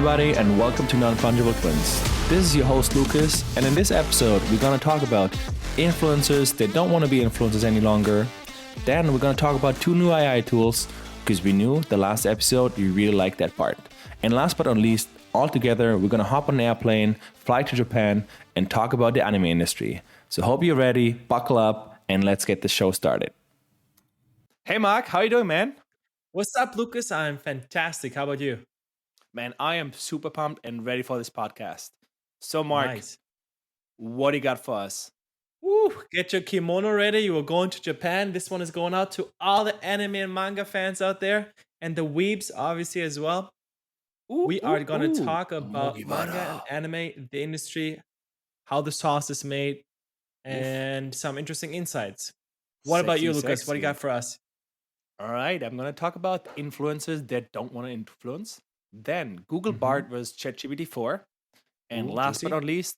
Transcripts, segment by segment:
everybody, and welcome to Non-Fungible Twins. This is your host, Lucas, and in this episode, we're going to talk about influencers that don't want to be influencers any longer. Then we're going to talk about two new AI tools, because we knew the last episode you really liked that part. And last but not least, all together, we're going to hop on an airplane, fly to Japan, and talk about the anime industry. So hope you're ready, buckle up, and let's get the show started. Hey Mark, how you doing, man? What's up, Lucas? I'm fantastic. How about you? Man, I am super pumped and ready for this podcast. So Mark, Nice. what do you got for us? Woo, get your kimono ready. You are going to Japan. This one is going out to all the anime and manga fans out there and the weebs, obviously, as well. We are going to talk about manga and anime, the industry, how the sauce is made, and some interesting insights. What about you, Lucas? What do you got for us? All right, I'm going to talk about influencers that don't want to influence. Then Google Bard versus ChatGPT 4. And last but not least,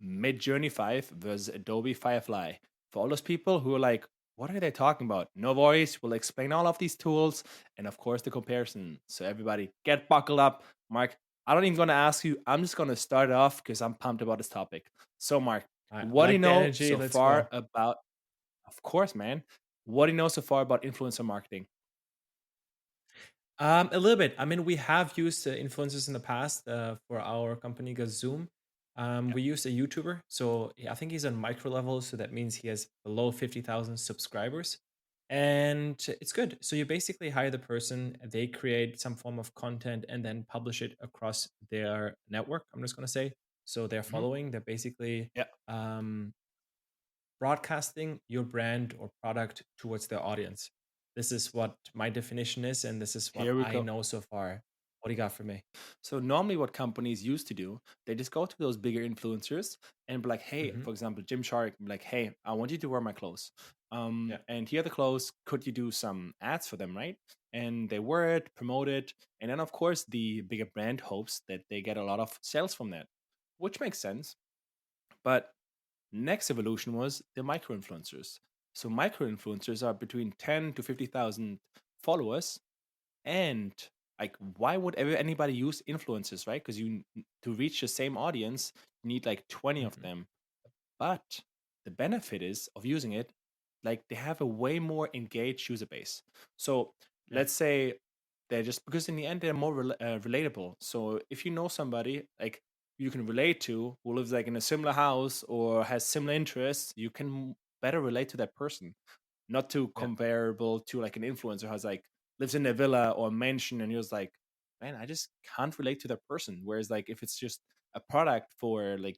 Midjourney 5 versus Adobe Firefly. For all those people who are like, what are they talking about? No worries, we'll explain all of these tools and of course the comparison. So everybody get buckled up. Mark, I'm not even going to ask you. I'm just going to start off because I'm pumped about this topic. So Mark, what do you know so far about, of course, man, what do you know so far about influencer marketing? A little bit. I mean, we have used influencers in the past for our company, Gazoom. We used a YouTuber. So I think he's on micro level. So that means he has below 50,000 subscribers. And it's good. So you basically hire the person, they create some form of content and then publish it across their network. I'm just going to say. So they're following, they're basically broadcasting your brand or product towards their audience. This is what my definition is, and this is what I know so far. What do you got for me? So normally what companies used to do, they just go to those bigger influencers and be like, hey, for example, Gymshark, be like, hey, I want you to wear my clothes. And here are the clothes. Could you do some ads for them, right? And they wear it, promote it. And then, of course, the bigger brand hopes that they get a lot of sales from that, which makes sense. But next evolution was the micro influencers. So micro influencers are between 10 to 50,000 followers. And like, why would anybody use influencers, right? Because to reach the same audience, you need like 20 of them. But the benefit is of using it, like they have a way more engaged user base. So let's say they're just, because in the end they're more relatable. So if you know somebody like you can relate to who lives like in a similar house or has similar interests, you can better relate to that person. Not too comparable to like an influencer who has like lives in a villa or a mansion and you're just like, man, I just can't relate to that person. Whereas like if it's just a product for like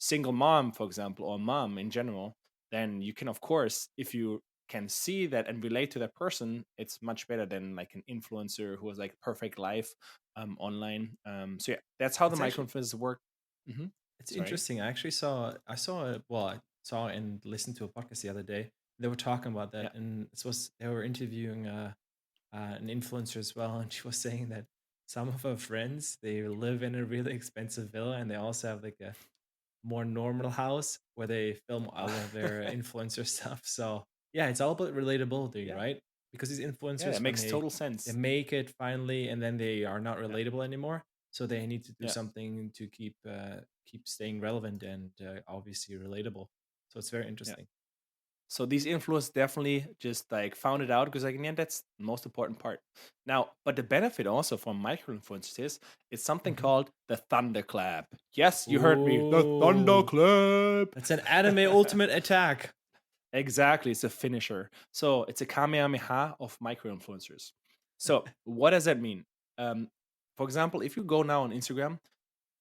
single mom, for example, or mom in general, then you can, of course, if you can see that and relate to that person, it's much better than like an influencer who has like perfect life online. So yeah, that's how the micro influencers work. It's interesting. I saw and listened to a podcast the other day. They were talking about that, and they were interviewing an influencer as well, and she was saying that some of her friends, they live in a really expensive villa, and they also have like a more normal house where they film all of their influencer stuff. So yeah, it's all about relatability, right? Because these influencers, it makes total sense. They make it finally, and then they are not relatable anymore. So they need to do something to keep staying relevant and obviously relatable. So it's very interesting. So these influencers definitely just like found it out because like in the end that's the most important part. Now, but the benefit also from micro influencers is it's something called the thunderclap. Yes, you heard me. The thunderclap. It's an anime ultimate attack. Exactly, it's a finisher. So it's a kamehameha of micro influencers. So what does that mean? For example, if you go now on Instagram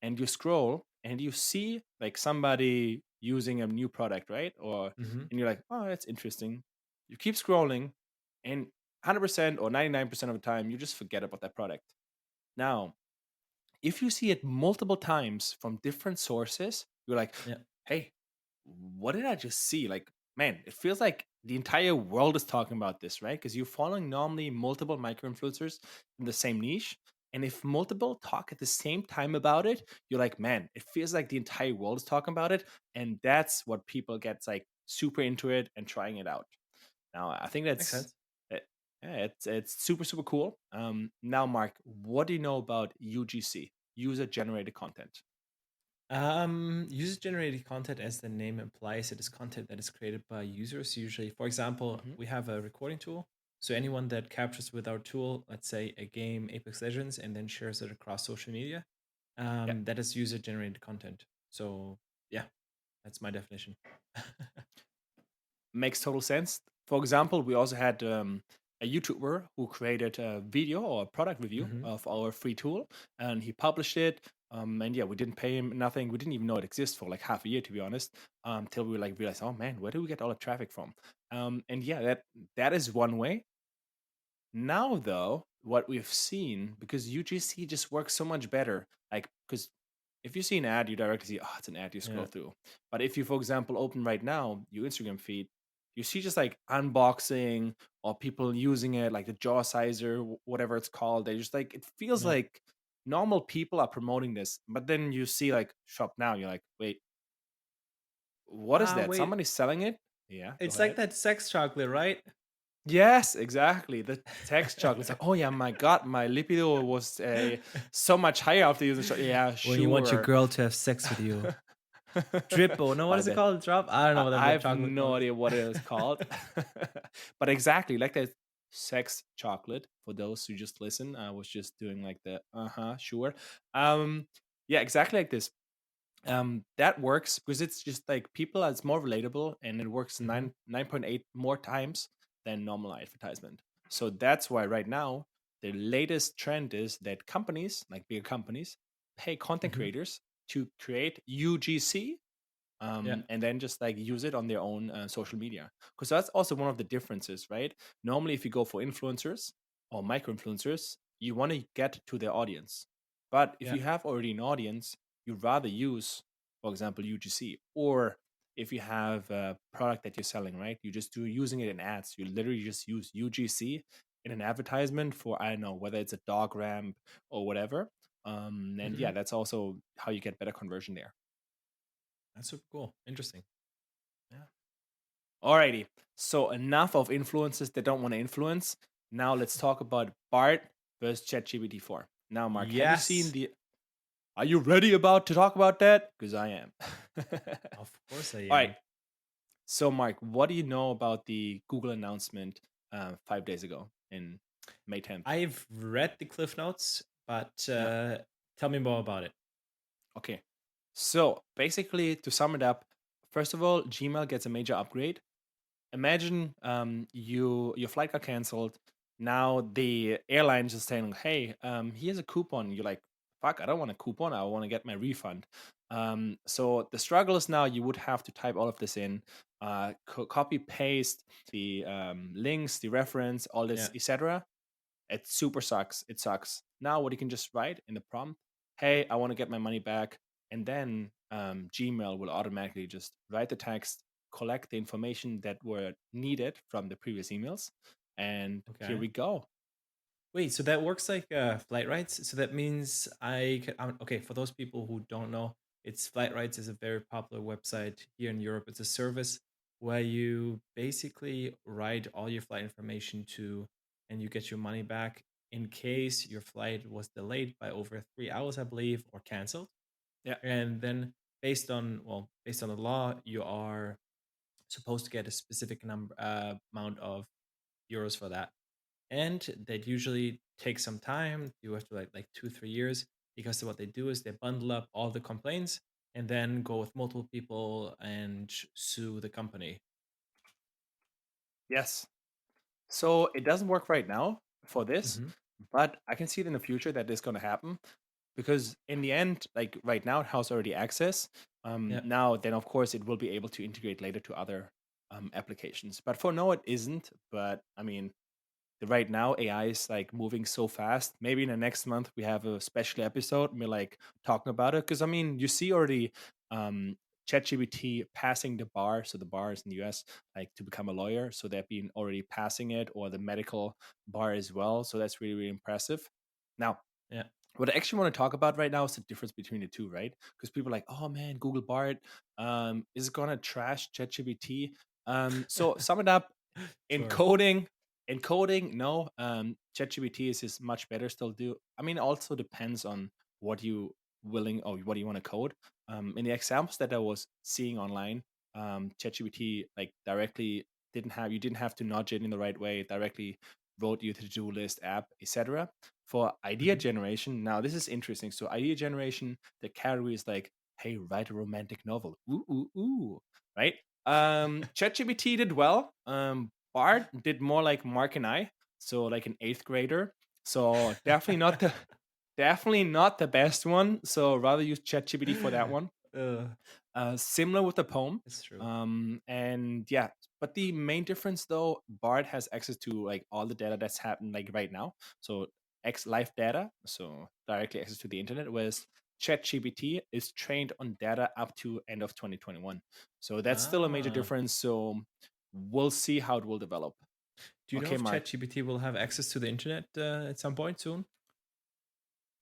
and you scroll and you see like somebody using a new product, right? Or and you're like, oh, that's interesting. You keep scrolling, and 100% or 99% of the time, you just forget about that product. Now, if you see it multiple times from different sources, you're like, hey, what did I just see? Like, man, it feels like the entire world is talking about this, right? Because you're following normally multiple micro influencers in the same niche. And if multiple talk at the same time about it, you're like, man, it feels like the entire world is talking about it. And that's what people get like super into it and trying it out. Now, I think that's Yeah, it's super super cool. Now, Mark, what do you know about UGC, user generated content? User generated content, as the name implies, it is content that is created by users. Usually, for example, Hmm. we have a recording tool. So anyone that captures with our tool, let's say a game, Apex Legends, and then shares it across social media, Yeah, that is user generated content. So yeah, that's my definition. makes total sense. For example, we also had a YouTuber who created a video or a product review Hmm. of our free tool, and he published it. And yeah, we didn't pay him nothing. We didn't even know it exists for like half a year, to be honest, till we like realized, oh man, where do we get all the traffic from? And yeah, that is one way. Now, though, what we've seen, because UGC just works so much better, like, because if you see an ad, you directly see, oh, it's an ad, you scroll Yeah, through. But if you, for example, open right now your Instagram feed, you see just like unboxing or people using it, like the jaw sizer, whatever it's called. They just like, it feels yeah. like normal people are promoting this. But then you see like shop now, you're like, wait, what is that? Wait, Somebody's selling it? Yeah, go it's like ahead. that sex chocolate, right? Yes, exactly. The text chocolate. It's like, oh yeah, my God, my libido was so much higher after using chocolate. Yeah, When you want your sure. girl to have sex with you. Drippo. No, what By is it the, called? Drop? I don't know what I that have chocolate no called. idea what it is called, but exactly like that sex chocolate. For those who just listen, I was just doing like the sure. Um, yeah, exactly like this. That works because it's just like people, it's more relatable and it works Hmm. 9.8 more times than normal advertisement. So that's why right now the latest trend is that companies, like bigger companies, pay content Hmm. creators to create UGC, Yeah. and then just like use it on their own social media. Because that's also one of the differences, right? Normally, if you go for influencers or micro influencers, you want to get to their audience. But if Yeah. you have already an audience, you'd rather use, for example, UGC. Or if you have a product that you're selling, right? You just do using it in ads. You literally just use UGC in an advertisement for, I don't know, whether it's a dog ramp or whatever. And Hmm. yeah, that's also how you get better conversion there. That's super cool. Interesting. Yeah. Alrighty. So enough of influencers that don't want to influence. Now let's talk about Bart versus ChatGPT 4. Now, Mark, have you seen Yes. the? Are you ready about to talk about that? Because I am. Of course I All right. am. So, Mark, what do you know about the Google announcement 5 days ago in May 10th? I've read the Cliff Notes, but Yeah. tell me more about it. Okay. So basically, to sum it up, first of all, Gmail gets a major upgrade. Imagine your flight got canceled. Now the airline is just saying, "Hey, here's a coupon." You're like, "Fuck, I don't want a coupon. I want to get my refund." So the struggle is now you would have to type all of this in, copy paste the links, the reference, all this, Yeah. etc. It super sucks. It sucks. Now, what you can just write in the prompt, hey, I want to get my money back. And then Gmail will automatically just write the text, collect the information that were needed from the previous emails. And here Okay. we go. Wait, so that works like flight rights. So that means okay, for those people who don't know, it's Flight Rights is a very popular website here in Europe. It's a service where you basically write all your flight information to, and you get your money back in case your flight was delayed by over 3 hours, I believe, or canceled. Yeah. And then based on the law, you are supposed to get a specific number amount of euros for that, and that usually takes some time. You have to like 2 3 years, because what they do is they bundle up all the complaints and then go with multiple people and sue the company. Yes. So it doesn't work right now for this, Hmm. but I can see it in the future that this is going to happen because in the end, like right now, it has already access. Yeah. Now, then of course, it will be able to integrate later to other applications. But for now, it isn't. But I mean, right now AI is like moving so fast. Maybe in the next month we have a special episode and we're like talking about it. Because I mean, you see already um ChatGPT passing the bar. So the bar is in the US, like to become a lawyer. So they've been already passing it, or the medical bar as well. So that's really, really impressive. Now, Yeah. what I actually want to talk about right now is the difference between the two, right? Because people are like, oh man, Google Bard is it gonna trash ChatGPT. So sum it up in Sure. coding, In coding, no. ChatGPT is much better still. Do I mean also depends on what you willing or what you want to code. In the examples that I was seeing online, ChatGPT like directly didn't have to nudge it in the right way. Directly wrote you the to-do list app, etc. For idea Hmm. generation, now this is interesting. So idea generation, the category is like, hey, write a romantic novel. Ooh, ooh, ooh, right? ChatGPT did well. Bart did more like Mark and I, so like an eighth grader. So definitely not the best one. So rather use ChatGPT for that one. uh, Similar with the poem. it's true. And yeah, but the main difference though, Bard has access to like all the data that's happened like right now. So X live data, so directly access to the internet, whereas ChatGPT is trained on data up to end of 2021. So that's still a major Ah, difference. So we'll see how it will develop. do you know Okay, if Mark. ChatGPT will have access to the internet at some point soon?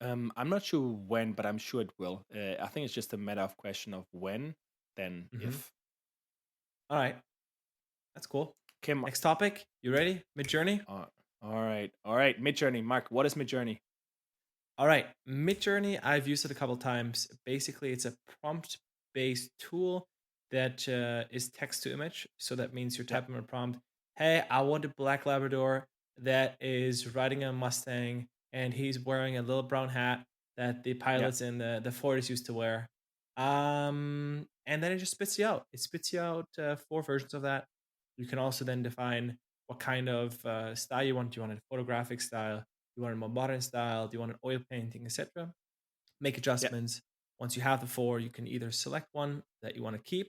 I'm not sure when, but I'm sure it will. I think it's just a matter of question of when, then Hmm. if. All right, that's cool. Okay, Next topic. You ready? Midjourney. uh, all right. Midjourney, Mark. What is Midjourney? All right, Midjourney, I've used it a couple times. Basically, it's a prompt-based tool that is text to image. So that means you're Yeah, typing a prompt. Hey, I want a black Labrador that is riding a Mustang, and he's wearing a little brown hat that the yeah, pilots in the 40s used to wear. And then it just spits you out. It spits you out four versions of that. You can also then define what kind of style you want. Do you want a photographic style? You want a more modern style? Do you want an oil painting, etc.? Make yeah, adjustments. Once you have the four, you can either select one that you want to keep,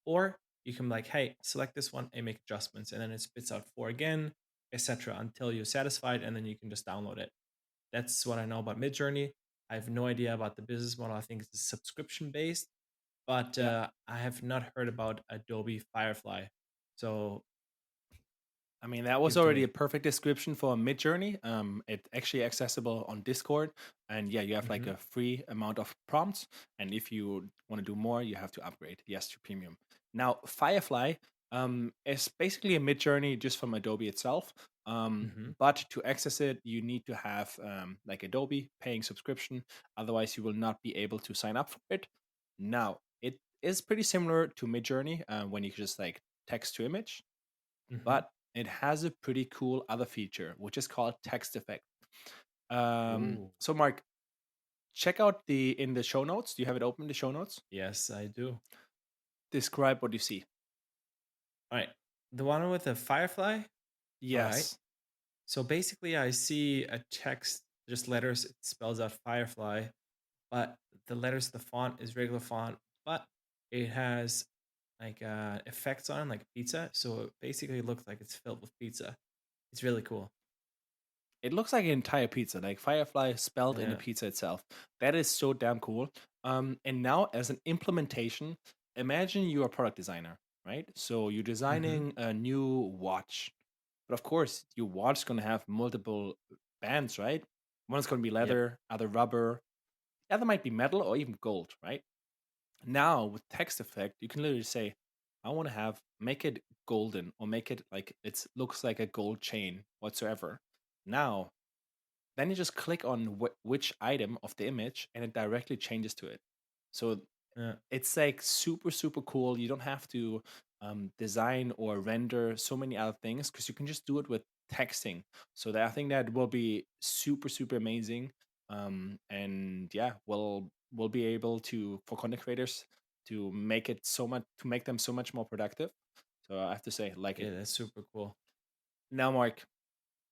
or you can be like, hey, select this one and make adjustments, and then it spits out four again, etc. until you're satisfied, and then you can just download it. That's what I know about Midjourney. I have no idea about the business model. I think it's subscription based, but yeah. I have not heard about Adobe Firefly. So I mean, that was give it to already me. a perfect description for Midjourney. It's actually accessible on Discord, and yeah, you have like Hmm. a free amount of prompts. And if you want to do more, you have to upgrade, yes, to premium. Now, Firefly is basically a Midjourney just from Adobe itself. Hmm. But to access it, you need to have like Adobe paying subscription. Otherwise, you will not be able to sign up for it. Now, it is pretty similar to Midjourney when you just like text to image, Hmm. but it has a pretty cool other feature, which is called text effect. Ooh, So Mark, check out the in the show notes. Do you have it open in the show notes? yes, I do. Describe what you see. All right. The one with the firefly? All right. Yes, So basically, I see a text, just letters, it spells out firefly, but the letters, the font is regular font, but it has like effects on like pizza. So it basically looks like it's filled with pizza. It's really cool. it looks like an entire pizza, like Firefly spelled in the Yeah. pizza itself. That is so damn cool. And now, as an implementation, imagine you're a product designer, right? So you're Mm-hmm. designing a new watch, but of course, your watch is going to have multiple bands, right? One's going to be Yep. leather, other rubber, the other might be metal or even gold, right? Now with text effect, you can literally say, I want to have make it golden or make it like it looks like a gold chain whatsoever. Now, then you just click on which item of the image and it directly changes to it. So Yeah. it's like super super cool. You don't have to design or render so many other things because you can just do it with texting. So that I think that will be super super amazing. And yeah, we'll be able to for content creators to make it so much to make them so much more productive. So I have to say, like it. Yeah, that's super cool. Now, Mark,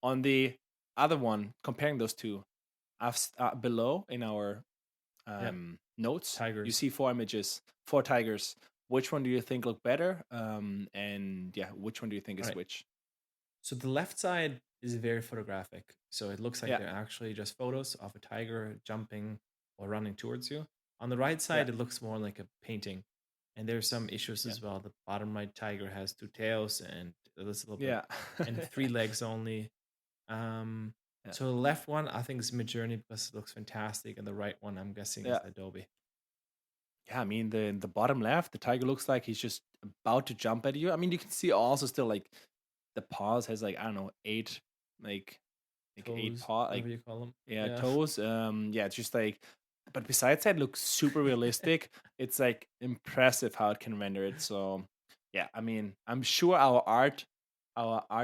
on the other one, comparing those two, below in our Yep. notes, you Tigers. see four images, four tigers. Which one do you think look better? And yeah, which one do you think All is right. which? So the left side is very photographic. So it looks like Yeah, they're actually just photos of a tiger jumping or running towards you. On the right yeah, side, it looks more like a painting. And there's some issues yeah, as well. The bottom right tiger has two tails and it's a little bit yeah, and three legs only. Um, yeah, so the left one I think is Midjourney because it looks fantastic, and the right one I'm guessing is yeah. Adobe. Yeah, I mean the in the bottom left, the tiger looks like he's just about to jump at you. I mean, you can see also still like the paws has like, I don't know, eight, like eight Toes, paw, like, whatever you call them. yeah, Yeah. toes. Yeah, it's just like, but besides that, it looks super realistic. It's like impressive how it can render it. So yeah, I mean, I'm sure our art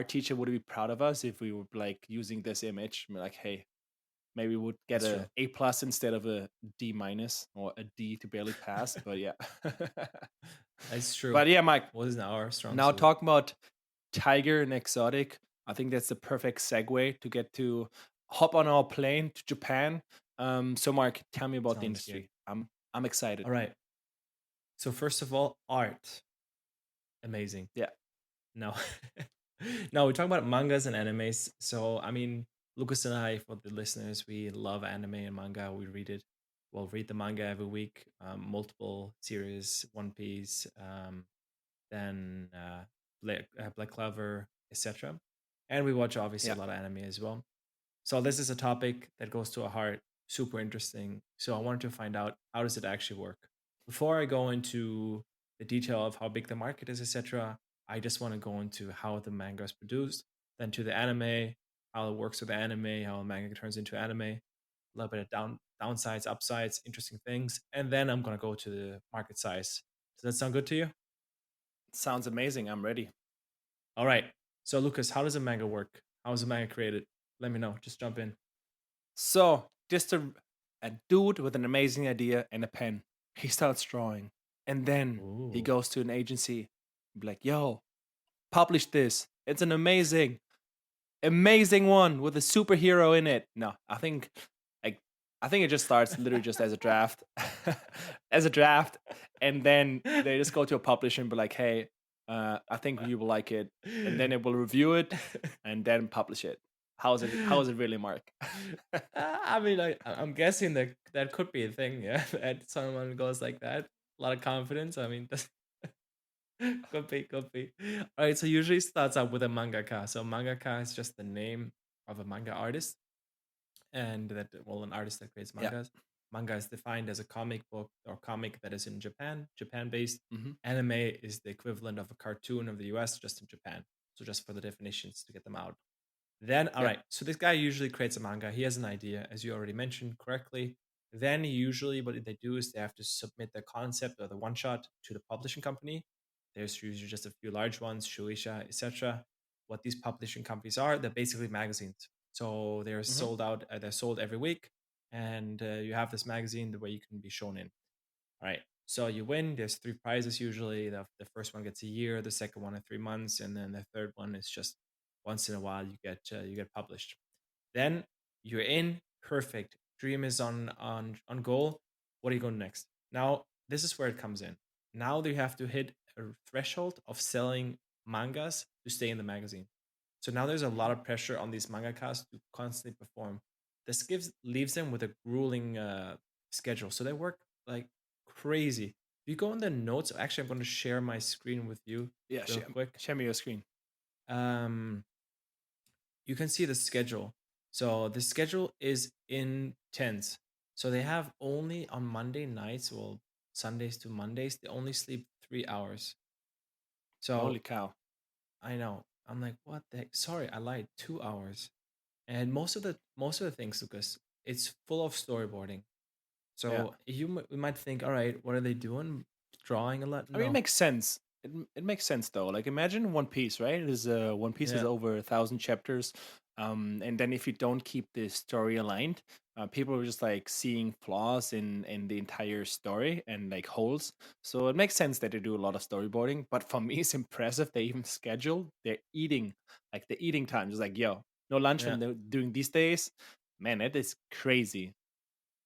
teacher would be proud of us if we were like using this image. We're like, hey, maybe we would get That's a true. A plus instead of a D minus or a D to barely pass. But yeah. That's true. But yeah, Mike, Wasn't our strong now suit. talking about tiger and exotic, I think that's the perfect segue to get to hop on our plane to Japan. So Mark, tell me about the Sounds good. industry. I'm excited. All right. So first of all, art. Amazing. Yeah. No. No, we're talking about mangas and animes. So I mean, Lucas and I, for the listeners, we love anime and manga. We read it. We'll read the manga every week, multiple series, One Piece, then Black Clover, etc. And we watch obviously Yeah. a lot of anime as well. So this is a topic that goes to our heart, super interesting. So I wanted to find out, how does it actually work? Before I go into the detail of how big the market is, etc., I just want to go into how the manga is produced, then to the anime, how it works with the anime, how a manga turns into anime, a little bit of downsides, upsides, interesting things, and then I'm gonna go to the market size. Does that sound good to you? Sounds amazing. I'm ready. All right. So Lucas, how does a manga work? How is a manga created? Let me know. Just jump in. So just a dude with an amazing idea and a pen. He starts drawing. And then he Ooh. goes to an agency, be like, yo, publish this. It's an amazing one with a superhero in it. No, like I think it just starts literally just as a draft, as a draft, and then they just go to a publisher and be like, "Hey, I think you will like it," and then it will review it and then publish it. How is it? How is it really, Mark? I mean, I'm guessing that that could be a thing. Yeah, that someone goes like that. A lot of confidence. I mean, that's could be, could be. All right. So usually it starts out with a mangaka. So mangaka is just the name of a manga artist, and that, well, an artist that creates Yeah. mangas. Manga is defined as a comic book or comic that is in Japan, Japan based. Hmm. Anime is the equivalent of a cartoon of the US, just in Japan. So just for the definitions to get them out. Then, all Yeah. right. So this guy usually creates a manga. He has an idea, as you already mentioned correctly. Then usually what they do is they have to submit the concept or the one shot to the publishing company. There's usually just a few large ones, Shueisha, etc. What these publishing companies are, they're basically magazines. So they're Hmm. sold out. They're sold every week, and you have this magazine the way you can be shown in. All right. So you win. There's three prizes usually. The first one gets a year, the second one 3 months, and then the third one is just once in a while you get published. Then you're in, perfect. Dream is on goal. What are you going next? Now this is where it comes in. Now you have to hit a threshold of selling mangas to stay in the magazine. So now there's a lot of pressure on these mangakas to constantly perform. This gives leaves them with a grueling schedule. So they work like crazy. If you go in the notes, actually, I'm going to share my screen with you Yeah. real quick. Share me your screen. Um, you can see the schedule. So the schedule is intense. So they have only on Monday nights, well, Sundays to Mondays, they only sleep 3 hours. Holy So cow. I know. I'm like, what the heck? Sorry, I lied. 2 hours. And most of the things, Lucas, it's full of storyboarding. Yeah. So you might think, all right, what are they doing? Drawing a lot? I mean, it No. makes sense. It makes sense though. Like imagine One Piece, right? It is One Piece is Yeah. over 1,000 chapters, and then if you don't keep the story aligned, people are just like seeing flaws in the entire story and like holes. So it makes sense that they do a lot of storyboarding. But for me, it's impressive. They even schedule their eating, like the eating time. Just like yo, no lunch Yeah. from during these days. Man, that is crazy.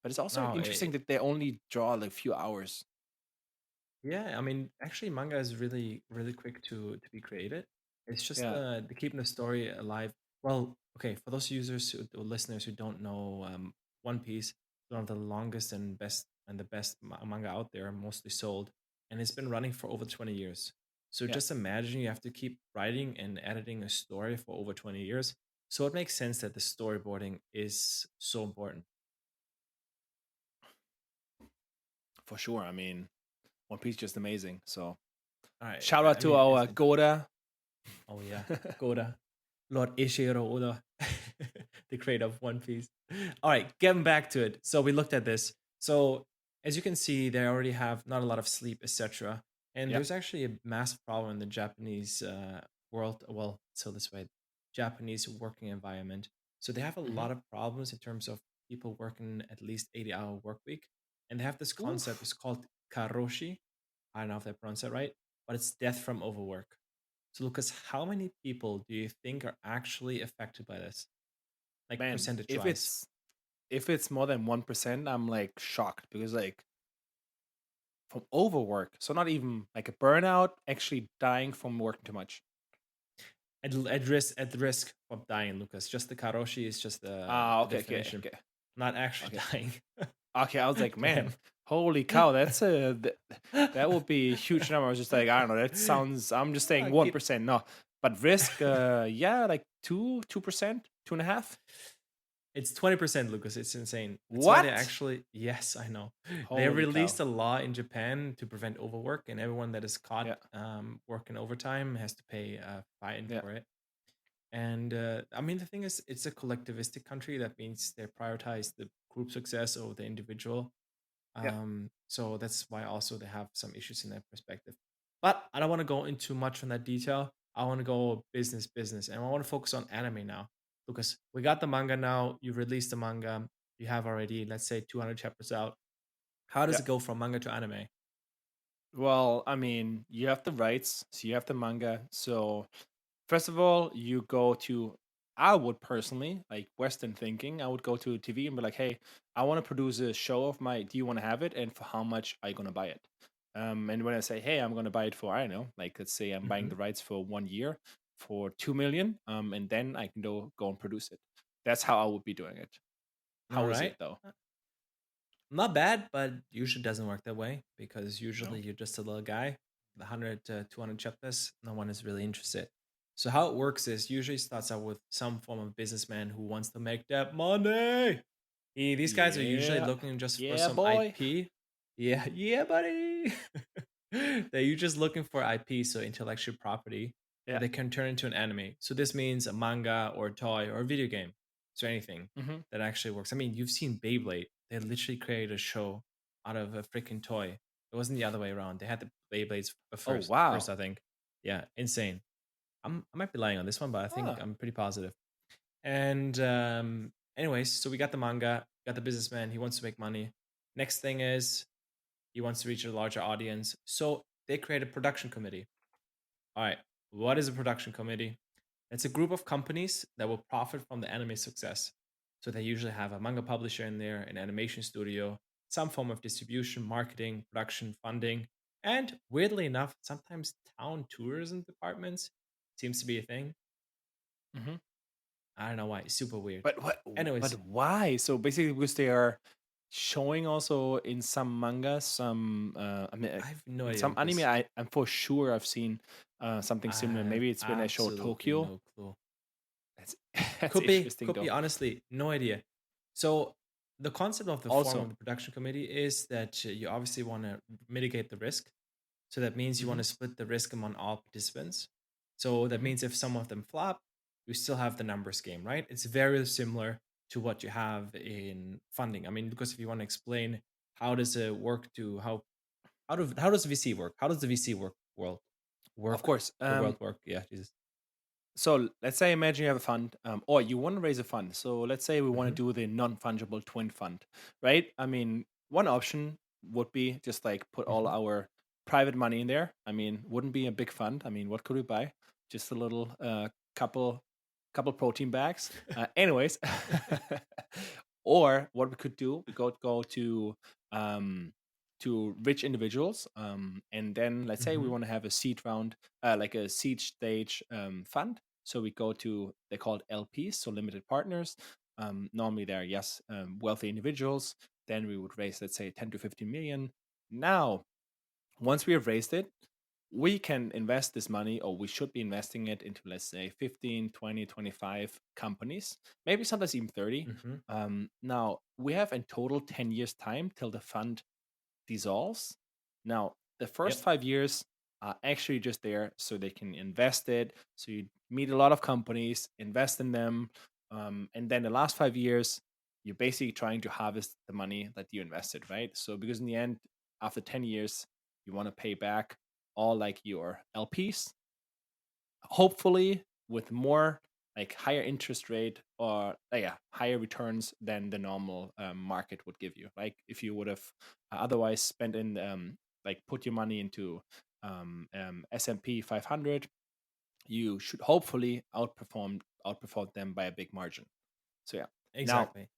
But it's also No. interesting that they only draw like a few hours. Yeah, I mean, actually, manga is really, really quick to be created. It's just Yeah, the keeping the story alive. Well, okay, for those or listeners who don't know, One Piece is one of the longest and the best manga out there, mostly sold, and it's been running for over 20 years. So yeah, just imagine you have to keep writing and editing a story for over 20 years. So it makes sense that the storyboarding is so important. for sure. I mean, One Piece just amazing. So All right, shout out I to mean, it's our fantastic. Goda. Oh yeah, Goda, Lord Ishiro Oda, the creator of One Piece. All right, getting back to it. So we looked at this. So as you can see, they already have not a lot of sleep, etc. And Yeah. there's actually a massive problem in the Japanese world. Well, so this way, Japanese working environment. So they have a Hmm. lot of problems in terms of people working at least 80-hour work week, and they have this concept. Oof. It's called karoshi. I don't know if I pronounced that right, but it's death from overwork. So, Lucas, how many people do you think are actually affected by this, like Man, percentage wise? if it's more than 1%, I'm like shocked because like from overwork, so not even like a burnout, actually dying from working too much. At risk of dying, Lucas. Just the karoshi is just Ah, the okay, okay, definition, okay, not actually okay, dying. okay. I was like, man, Damn. holy cow, that would be a huge number. I was just like, I don't know, that sounds. I'm just saying one Keep. percent. No, but risk, yeah, like 2%, 2.5. It's 20%, Lucas. It's insane. That's why they What? actually, yes, I know. They Holy cow. released a law in Japan to prevent overwork, and everyone that is caught Yeah, working overtime has to pay a fine yeah, for it. And I mean, the thing is, it's a collectivistic country. That means they prioritize the group success over the individual. yeah, So that's why also they have some issues in that perspective. But I don't want to go into much on that detail. I want to go business, and I want to focus on anime now because we got the manga now. You released the manga. You have already, let's say, 200 chapters out. How does yeah. it go from manga to anime? Well, I mean, you have the rights, so you have the manga. So first of all, you go to, I would personally, like Western thinking, I would go to TV and be like, hey, I want to produce a show of my, do you want to have it? And for how much are you going to buy it? And when I say, hey, I'm going to buy it for, I don't know, like let's say I'm buying Hmm. the rights for 1 year for 2 million, and then I can go and produce it. That's how I would be doing it. All How is it right. though? Not bad, but usually doesn't work that way because No. usually you're just a little guy, the 100 to 200 chapters, no one is really interested. So how it works is usually starts out with some form of businessman who wants to make that money. These guys are usually Yeah. looking just for Yeah, some boy. IP. Yeah, yeah, buddy. They're just looking for IP, so intellectual property that Yeah. they can turn into an anime. So this means a manga or a toy or a video game. So anything Hmm. that actually works. I mean, you've seen Beyblade. They literally created a show out of a freaking toy. It wasn't the other way around. They had the Beyblades Oh, first, wow. I think. Yeah, insane. I might be lying on this one, but I think Ah. I'm pretty positive. And anyways, so we got the manga, got the businessman. He wants to make money. Next thing is he wants to reach a larger audience. So they create a production committee. All right, what is a production committee? It's a group of companies that will profit from the anime success. So they usually have a manga publisher in there, an animation studio, some form of distribution, marketing, production, funding, and weirdly enough, sometimes town tourism departments seems to be a thing. Hmm. I don't know why. It's super weird. But what? But Anyways, why? So basically, because they are showing also in some manga, some I mean, I have no in idea some anime, because I'm for sure I've seen something I similar. have Maybe it's when they show absolutely Tokyo. no clue. That's that's Could be, interesting could be. though. Honestly, no idea. So the concept of the form of Also, the production committee is that you obviously want to mitigate the risk. So that means you want hmm, to split the risk among all participants. So that hmm, means if some of them flop, you still have the numbers game, right? It's very similar to what you have in funding. I mean, because if you want to explain how does it work to how does VC work? How does the VC of work course. the world work? Yeah, Jesus. So let's say imagine you have a fund, or you want to raise a fund. So let's say we want Hmm. to do the non-fungible twin fund, right? I mean, one option would be just like put all Hmm. our private money in there. I mean, wouldn't be a big fund. I mean, what could we buy? Just a little couple couple protein bags. Anyways, or what we could do, we could go um, to rich individuals, and then let's say we Hmm. want to have a seed round, like a seed stage fund. So we go to, they call it LPs, so limited partners. Normally they're, yes, wealthy individuals. Then we would raise, let's say, 10 to 15 million. Now, once we have raised it, we can invest this money, or we should be investing it into, let's say, 15, 20, 25 companies, maybe sometimes even 30. Hmm. Now, we have in total 10 years time till the fund dissolves. Now, the first Yep. 5 years, are actually just there so they can invest it. So you meet a lot of companies, invest in them, and then the last 5 years, you're basically trying to harvest the money that you invested, right? So because in the end, after 10 years, you want to pay back all like your LPs, hopefully with more like higher interest rate or yeah, higher returns than the normal market would give you. Like if you would have otherwise spent in like put your money into S&P 500, you should hopefully outperform them by a big margin. So yeah. Now Exactly.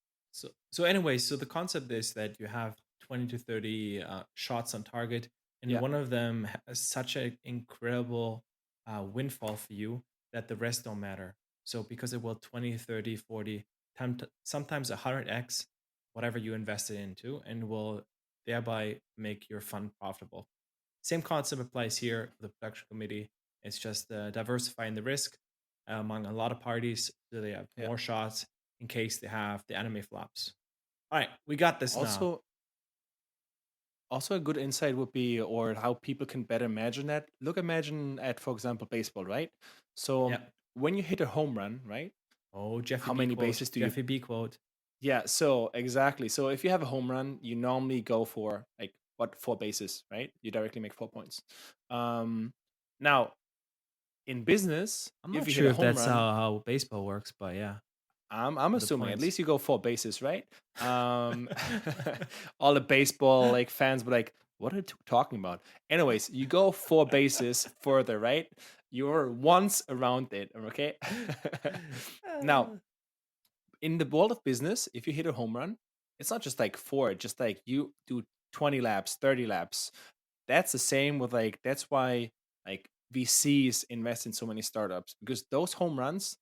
So anyway, so the concept is that you have 20 to 30 shots on target, and yeah, one of them has such an incredible windfall for you that the rest don't matter. So because it will 20, 30, 40, sometimes 100x whatever you invested into, and will thereby make your fund profitable. Same concept applies here for the production committee. It's just diversifying the risk among a lot of parties so they have yeah. more shots in case they have the anime flops. All right, we got this now. Also a good insight would be, or how people can better imagine that. Imagine at, for example, baseball, right? So Yeah. when you hit a home run, right? Oh, Jeffy How B many quote. bases do you? Jeffy B quote. Yeah, so exactly. So if you have a home run, you normally go for like what, 4 bases, right? You directly make 4 points. Um, Now in business, I'm if not you hit sure a if home that's run, how baseball works, but yeah, I'm for the assuming at points. least you go 4 bases, right? Um, all the baseball like fans were like, "What are you talking about?" Anyways, you go 4 bases further, right? You're once around it, okay? Now, Uh, in the world of business, if you hit a home run, it's not just like four, it's just like you do 20 laps, 30 laps. That's the same with like, that's why like VCs invest in so many startups, because those home runs,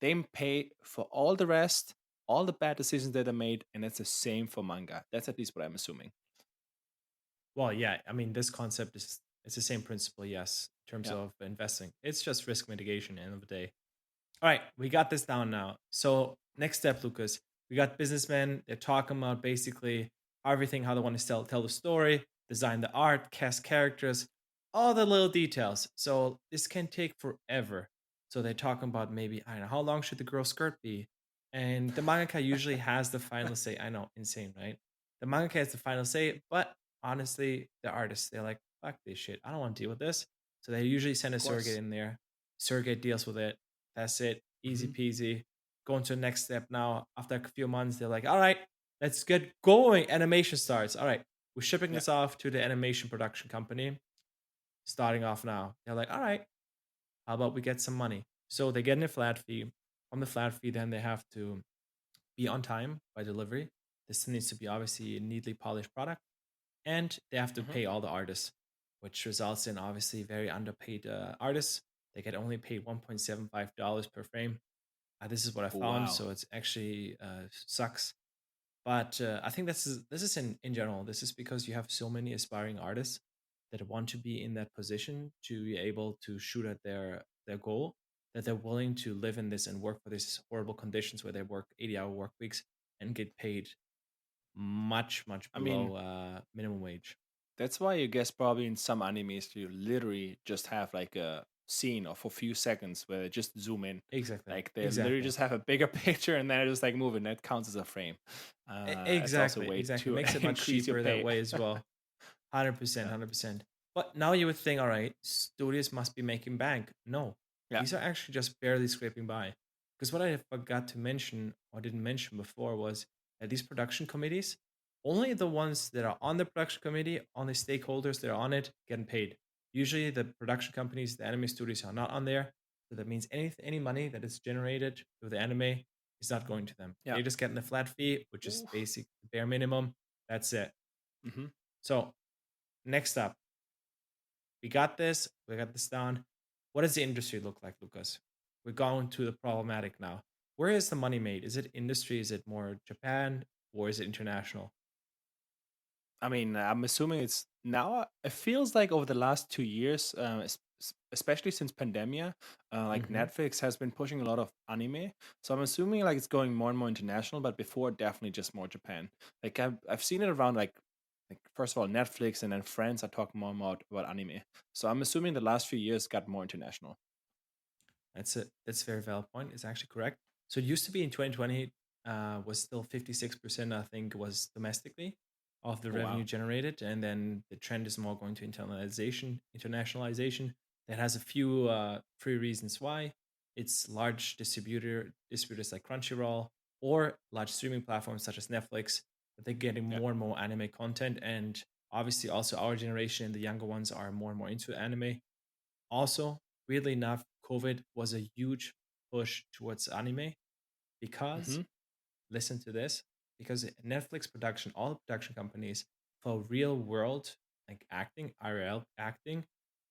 they pay for all the rest, all the bad decisions that are made, and it's the same for manga. That's at least what I'm assuming. well, yeah, I mean, this concept is it's the same principle, yes, in terms Yeah. of investing. It's just risk mitigation at the end of the day. All right, we got this down now. So next step, Lucas, we got businessmen. They're talking about basically everything, how they want to tell the story, design the art, cast characters, all the little details. So this can take forever. So they're talking about maybe, I don't know, how long should the girl's skirt be? And the mangaka usually has the final say. I know, insane, right? The mangaka has the final say, but honestly, the artists, they're like, fuck this shit. I don't want to deal with this. So they usually send a Of surrogate course. in there. Surrogate deals with it. That's it. Easy Hmm. peasy. Going to the next step now. After a few months, they're like, all right, let's get going. Animation starts. All right, we're shipping Yeah. this off to the animation production company. Starting off now. They're like, all right, how about we get some money? So they get in a flat fee. From the flat fee, then they have to be on time by delivery. This needs to be obviously a neatly polished product. And they have to Hmm. pay all the artists, which results in obviously very underpaid artists. They get only paid $1.75 per frame. This is what I found, Wow. so it's actually sucks. But I think this is in general. This is because you have so many aspiring artists that want to be in that position to be able to shoot at their goal, that they're willing to live in this and work for these horrible conditions where they work 80-hour work weeks and get paid much I mean, below minimum wage. that's why you guess probably in some animes you literally just have like a scene of a few seconds where they just zoom in. Exactly. Like they literally Exactly. just have a bigger picture and then I just like moving. That counts as a frame. It's also a Exactly. way Exactly. to Makes it much increase your cheaper that pay. way as well. 100%, Yeah. 100%. But now you would think, all right, studios must be making bank. No, Yeah. these are actually just barely scraping by. Because what I forgot to mention or didn't mention before was that these production committees, only the ones that are on the production committee, on the stakeholders that are on it, getting paid. Usually the production companies, the anime studios are not on there. So that means any money that is generated through the anime is not going to them. Yeah. They're just getting a flat fee, which is Oof. basic, bare minimum. That's it. Hmm. So next up, we got this. We got this down. What does the industry look like, Lucas? We're going to the problematic now. Where is the money made? Is it industry? Is it more Japan or is it international? I mean, I'm assuming it's now. It feels like over the last 2 years, especially since pandemia, like Mm-hmm. Netflix has been pushing a lot of anime. So I'm assuming like it's going more and more international. But before, definitely just more Japan. Like I've seen it around like like first of all Netflix and then France are talking more about anime. So I'm assuming the last few years got more international. That's a very valid point. It's actually correct. So it used to be in 2020 was still 56%, I think, was domestically of the Oh revenue wow. generated, and then the trend is more going to internationalization. That has a few three reasons why. It's large distributors like Crunchyroll or large streaming platforms such as Netflix that they're getting Yeah. more and more anime content, and obviously also our generation and the younger ones are more and more into anime. Also, weirdly enough, COVID was a huge push towards anime because, Mm-hmm. listen to this, because Netflix production, all the production companies for real world, like acting, IRL acting,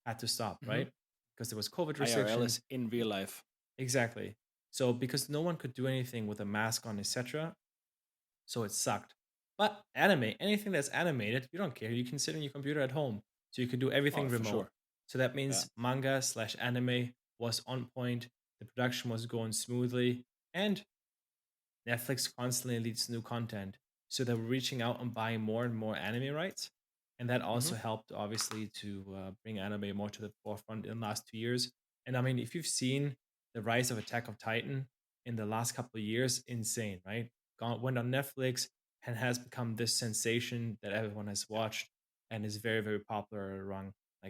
had to stop, Mm-hmm. right? Because there was COVID IRL restrictions. is in real life. Exactly. So because no one could do anything with a mask on, etc., so it sucked. But anime, anything that's animated, you don't care. You can sit on your computer at home, so you can do Oh, everything for remote. sure. So that Yeah. means manga slash anime was on point. The production was going smoothly, and Netflix constantly leads new content. So they were reaching out and buying more and more anime rights. And that Mm-hmm. also helped, obviously, to bring anime more to the forefront in the last 2 years. And I mean, if you've seen the rise of Attack of Titan in the last couple of years, insane, right? Went on Netflix and has become this sensation that everyone has Yeah. watched and is very, very popular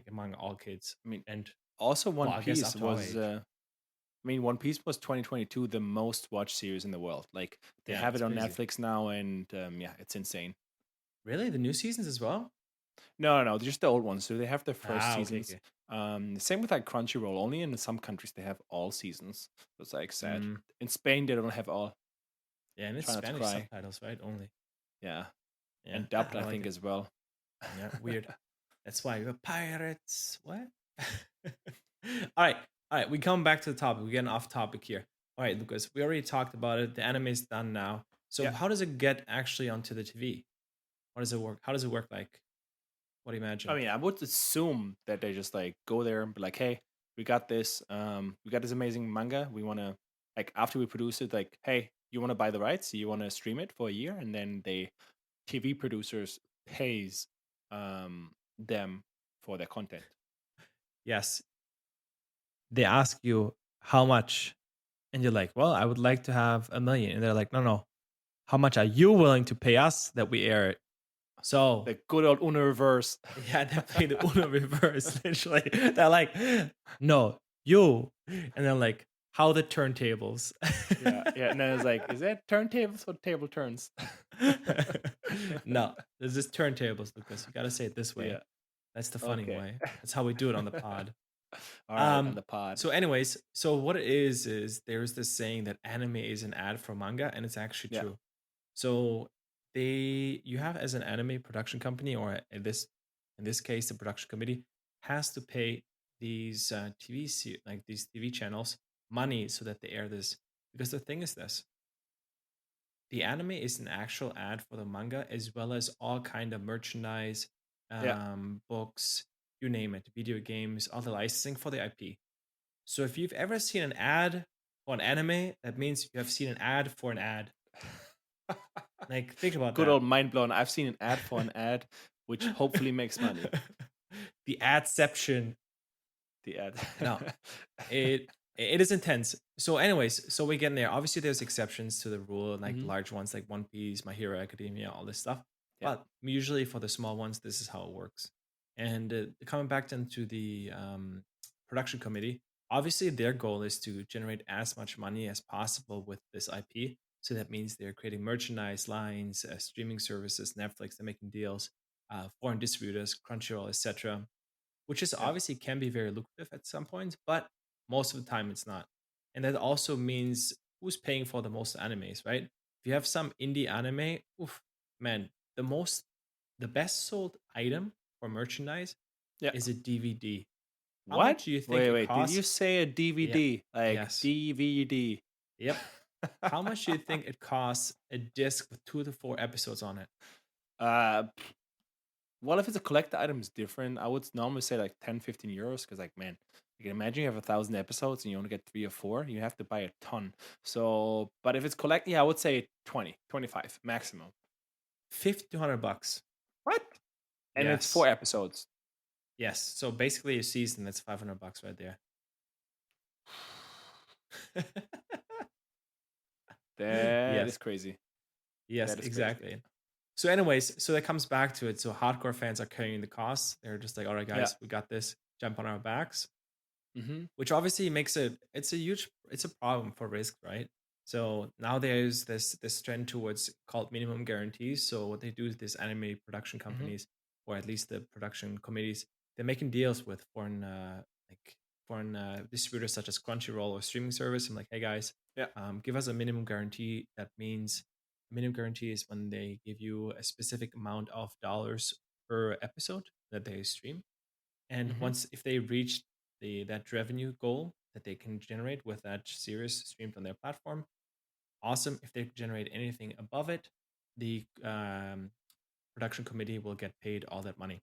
among all kids. I mean, And also well, One I guess Piece up to our was age. One Piece was 2022 the most watched series in the world. Like they Yeah, have it's it on crazy. Netflix now, and yeah, it's insane. Really? The new seasons as well? No, no, no, just the old ones. So they have the first Ah, okay, seasons. okay. Same with like Crunchyroll. Only in some countries they have all seasons. So it's like sad. Mm. In Spain they don't have all. Yeah, and it's Try not to Spanish cry. subtitles, right? Only. Yeah, Yeah, and dubbed I I like think it. as well. Yeah, weird. That's why we're pirates. What? All right, all right. We come back to the topic. We're getting off topic here. All right, Lucas. We already talked about it. The anime is done now. So Yeah. how does it get actually onto the TV? How does it work? How does it work? Like, what do you I imagine? mean, I would assume that they just like go there and be like, "Hey, we got this amazing manga. We want to like after we produce it, like, hey, you want to buy the rights? You want to stream it for a year?" And then they TV producers pays them for their content. Yes, they ask you how much, and you're like, "Well, I would like to have 1 million," and they're like, "No, no. How much are you willing to pay us that we air it?" So The good old Uno reverse. yeah, they're playing the Uno reverse, literally. They're like, no, you. And then like, how the turntables. Yeah, yeah. And then it's like, is that turntables or table turns? No, there's just turntables, Lucas. You gotta say it this way. Yeah. That's the funny Okay. way. That's how we do it on the pod. All right, on the pod. So anyways, so what it is there's this saying that anime is an ad for manga, and it's actually Yeah. true. So you have as an anime production company, or in this case, the production committee has to pay these like these TV channels money so that they air this. Because the thing is this: the anime is an actual ad for the manga, as well as all kind of merchandise, Yeah. books, you name it, video games, all the licensing for the IP. So if you've ever seen an ad for an anime, that means you have seen an ad for an ad. Like, think about Good that. old mind blown. I've seen an ad for an ad, which hopefully makes money. The adception. The ad. No, it is intense. So, anyways, so we get in there. Obviously, there's exceptions to the rule, like Hmm. large ones like One Piece, My Hero Academia, all this stuff. Yeah. But usually for the small ones, this is how it works. And coming back then to the production committee, obviously their goal is to generate as much money as possible with this IP. So that means they're creating merchandise lines, streaming services, Netflix, they're making deals, foreign distributors, Crunchyroll, etc., which is Yeah. obviously can be very lucrative at some point, but most of the time it's not. And that also means who's paying for the most animes, right? If you have some indie anime, oof, man, the best sold item for merchandise Yeah. is a DVD. How What? much do you think Wait, it wait. Did you costs? say a Yeah. DVD? Like Yes. DVD? Yep. How much do you think it costs a disc with 2 to 4 episodes on it? uh, well, if it's a collector item, it's different. I would normally say like 10, 15 euros because, like, man, you can imagine you have 1,000 episodes and you only get 3 or 4. You have to buy a ton. So, but if it's collect, yeah, I would say 20, 25 maximum. 50 to $100. What? and it's 4 Yes. episodes. Yes. So basically a season, that's $500 right there. That is Yes. crazy. Yes, That is crazy. exactly. So anyways, so that comes back to it. So hardcore fans are carrying the costs. They're just like, all right, Yeah. guys, we got this. Jump on our backs. Mhm. Which obviously makes it's a problem for risk, right? So now there's this trend towards called minimum guarantees. So what they do is this anime production Mhm. companies, or at least the production committees, they're making deals with foreign distributors such as Crunchyroll or streaming service. I'm like, hey guys, Yeah. give us a minimum guarantee. That means a minimum guarantee is when they give you a specific amount of dollars per episode that they stream, and Mhm. once if they reach that revenue goal that they can generate with that series streamed on their platform, awesome. If they generate anything above it, the production committee will get paid all that money.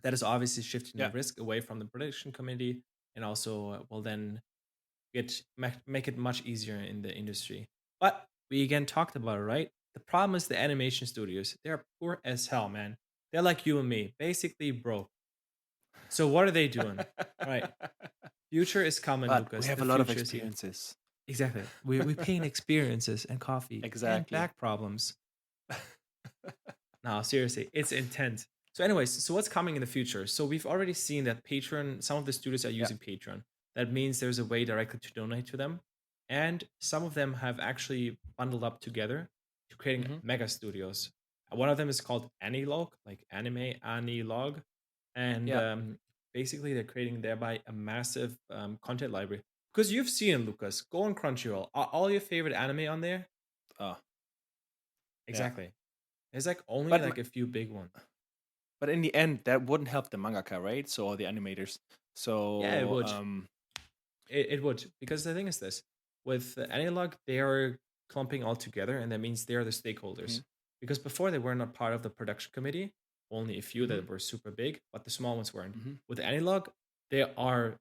That is obviously shifting the Yeah. risk away from the production committee, and also will then make it much easier in the industry. But we again talked about it, right? The problem is the animation studios. They're poor as hell, man. They're like you and me, basically broke. So what are they doing? All right, future is coming, But we Lucas. have The a lot of future is here. experiences. Exactly. We pay in experiences and coffee and Exactly. back problems. No, seriously, it's intense. So, anyways, so what's coming in the future? So we've already seen that Patreon, some of the studios are Yeah. using Patreon. That means there's a way directly to donate to them. And some of them have actually bundled up together to creating Mhm. mega studios. One of them is called Anilog, like anime Anilog. And Yeah. basically, they're creating thereby a massive content library. Because you've seen, Lucas, go on Crunchyroll. Are all your favorite anime on there? Oh, yeah. Exactly. There's like only But like a few big ones. but in the end, that wouldn't help the mangaka, right? So or the animators. Yeah, it So would. It would, because the thing is this: with Analog, they are clumping all together, and that means they are the stakeholders. mhm. Because before they were not part of the production committee, only a few Mhm. that were super big, but the small ones weren't. Mhm. With Analog, they are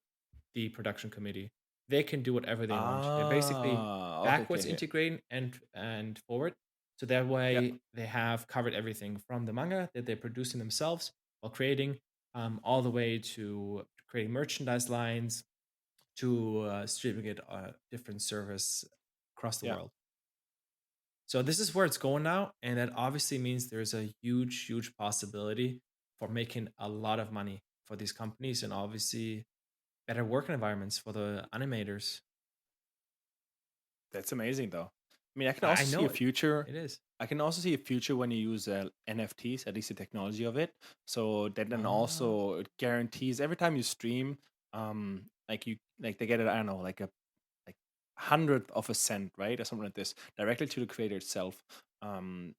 the production committee. They can do whatever they want. They're basically Ah, okay, okay, backwards okay. integrating and forward. So that Yeah. way they have covered everything from the manga that they're producing themselves while creating, all the way to creating merchandise lines, to streaming it on different servers across the Yeah. world. So this is where it's going now, and that obviously means there's a huge, huge possibility for making a lot of money for these companies, and obviously better working environments for the animators. That's amazing though. I mean, I can I also see know a it. future. It is. I can also see a future when you use NFTs, at least the technology of it. So that then Ah, also it guarantees every time you stream, like they get it. I don't know, like hundredth of a cent, right, or something like this, directly to the creator itself. Um,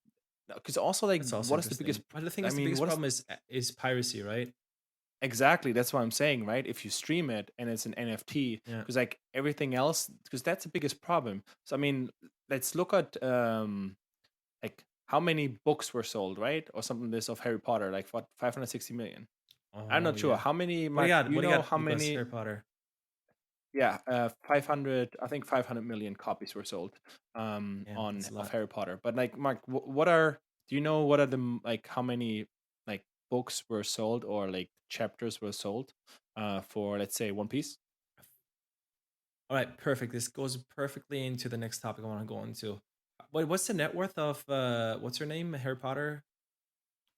because also like, that's also what is the biggest? interesting. But the thing I is, the mean, biggest what is problem is piracy, right? exactly? That's what I'm saying, right? If you stream it and it's an NFT, Yeah. because like everything else, because that's the biggest problem. So I mean, let's look at like how many books were sold, right? Or something this of Harry Potter, like what 560 million. I'm Oh not sure yeah. how many, What do you Mark. got? Do you What do you know got, how Lucas? many? Harry Potter. Yeah, 500. I think 500 million copies were sold Damn, on that's a of lot. Harry Potter. But like, Mark, what are? Do you know what are the like how many like books were sold or like chapters were sold for, let's say, One Piece? All right, perfect. This goes perfectly into the next topic I want to go into. What's the net worth of what's her name? Harry Potter?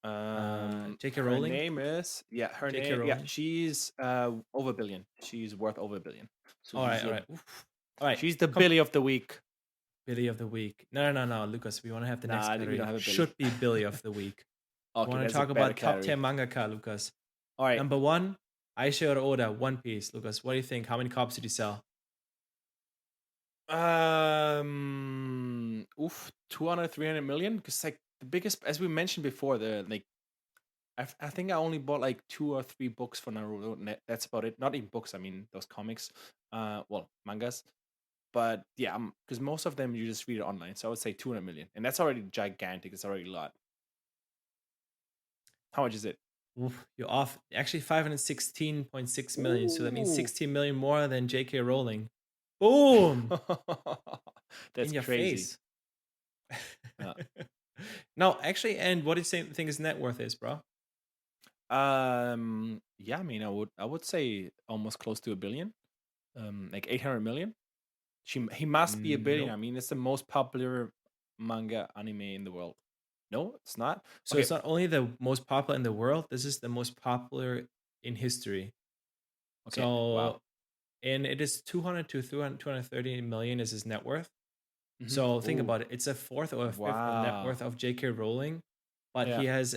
J.K. Her Rowling? name is, yeah, her J.K. name, yeah, Rowling. she's over a billion. She's worth over a billion. So All right, all right. Oof. All right. she's the Billy of the week. Billy of the week. No, Lucas. We want to have the next Nah, we don't category. have a Billy. Should be Billy of the week. We Okay, want to that's a talk better about top category. 10 mangaka, Lucas. All right. Number one, Aisha Oda, One Piece. Lucas, what do you think? How many copies did you sell? Oof, 200, 300 million. Because like the biggest, as we mentioned before, the like, I think I only bought like 2 or 3 books for Naruto. That's about it. Not even books. I mean those comics. Well, mangas. But yeah, because most of them you just read it online. So I would say 200 million, and that's already gigantic. It's already a lot. How much is it? Oof, you're off. Actually, 516.6 million. So that means Ooh, 16 million more than J.K. Rowling. Boom! that's In your crazy. face. Uh, No, actually, and what do you think his net worth is, bro? Yeah, I mean, I would say almost close to a billion, like 800 million. He must be a billion. Nope. I mean, it's the most popular manga anime in the world. No, it's not. So Okay, it's not only the most popular in the world, this is the most popular in history. okay, wow. So, and it is 200 to 230 million is his net worth. Hmm. So think Ooh, about it. It's a fourth or a fifth of net wow. worth of J.K. Rowling, but Yeah, he has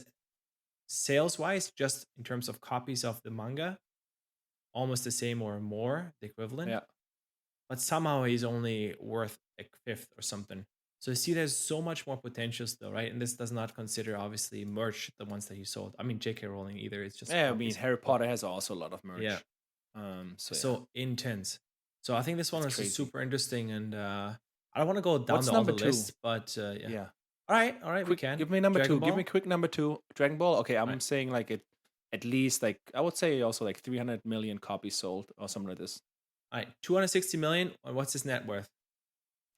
sales wise, just in terms of copies of the manga, almost the same or more, the equivalent. yeah, But somehow he's only worth like fifth or something. So you see, there's so much more potential still, right? And this does not consider obviously merch, the ones that he sold. I mean, J.K. Rowling either. It's just yeah. I mean, copies of Harry the book. Potter has also a lot of Yeah. merch. So yeah, So intense. So I think this one that's is just crazy. super interesting, and I don't want to go down What's to all number the two? lists, but yeah. Yeah, All right, we quick. can. Give me number Dragon two. Give me Ball. quick number two. Dragon Ball. Okay, All I'm right, saying like it. At least like I would say also like 300 million copies sold or something like this. all right. 260 million. And what's his net worth?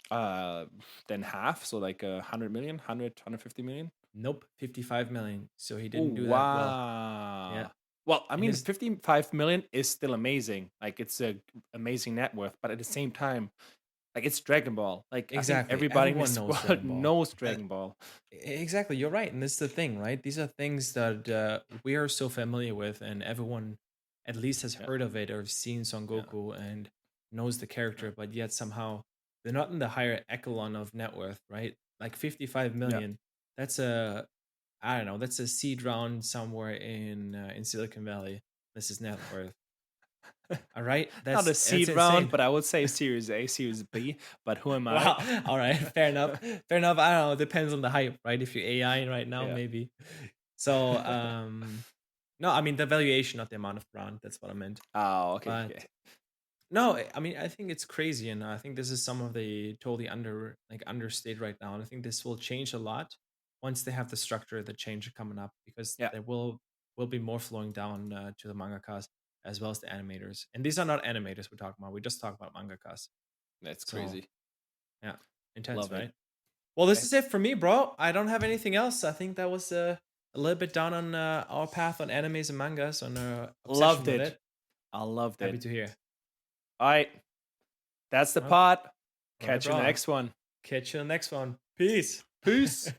Uh, then half, so like 100 million, 150 million. Nope, 55 million. So he Oh didn't do that well. Yeah, wow. Well, I and mean, his 55 million is still amazing. Like it's a amazing net worth, but at the same time, like it's Dragon Ball. Like I think exactly. everybody in Everyone this knows world Dragon Ball. knows Uh, Dragon Ball. exactly, you're right, and this is the thing, right? These are things that we are so familiar with, and everyone at least has Yeah, heard of it or seen Son yeah, Goku and knows the yeah, character, but yet somehow they're not in the higher echelon of net worth, right? Like 55 yeah. million. That's a I don't know. That's a seed round somewhere in Silicon Valley. This is net worth. All right, Not a that's seed round, insane. but I would say Series A, Series B. But who am I? Wow. All right. Fair enough. Fair enough. I don't know. It depends on the hype, right? If you're AI right now, Yeah. maybe. So, no, I mean the valuation, not the amount of brand. That's what I meant. Oh, okay, But okay. no, I mean I think it's crazy, and I think this is some of the totally understated right now. And I think this will change a lot once they have the structure, the change coming up, because Yeah, there will be more flowing down to the mangakas as well as the animators. And these are not animators we're talking about. We just talk about mangakas. that's So crazy. yeah, intense, Love it. right? Well, this Okay. is it for me, bro. I don't have anything else. I think that was a little bit down on our path on animes and mangas, on our obsession Loved with it. it. I loved Happy it. to hear. All right. That's the Well, pot. all right, Catch you in the bro. next one. Catch you in the next one. Peace. Peace.